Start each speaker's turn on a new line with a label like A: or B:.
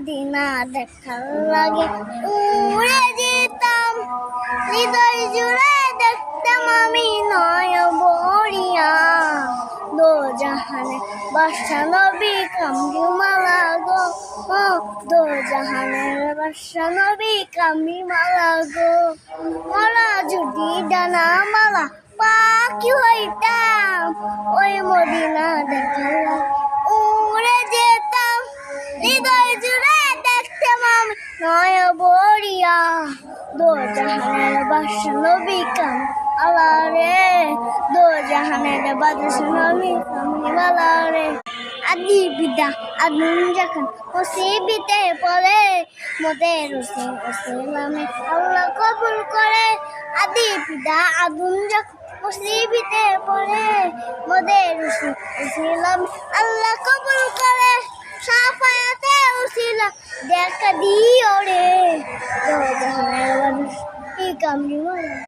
A: Medina দেখার লাগে উড়ে যেতাম, হৃদয় জুড়ে দেখতাম আমি নয়বরিয়া। দো জাহানে বাদশা নবী কামলিওয়ালা গো, দো জাহানের বাদশা নবী কামলিওয়ালা গো। মালা যদি ডানা মালা পাখি হইতাম, ওই মদিনা দেখার লাগে উড়ে যেতাম, হৃদয় জুড়ে দেখতাম আমি নয়বরিয়া। দো জাহানের বাদশা নবী কামলিওয়ালা রে, দো জাহানের বাদশা নবী কামলিওয়ালা রে। আদি বিদা আদম যখন মুসিবতে পড়ে, মোদের হোসেন ওসিলামে আল্লাহ কবুল করে। আদি পিতা আদম যখন মুসিবতে পড়ে, মোদের হোসেন ওসিলামে আল্লাহ কবুল করে। সাফায়াতে উসিলা দেখা দিও রে, দো জাহানের বাদশা নবী কামলিওয়ালা।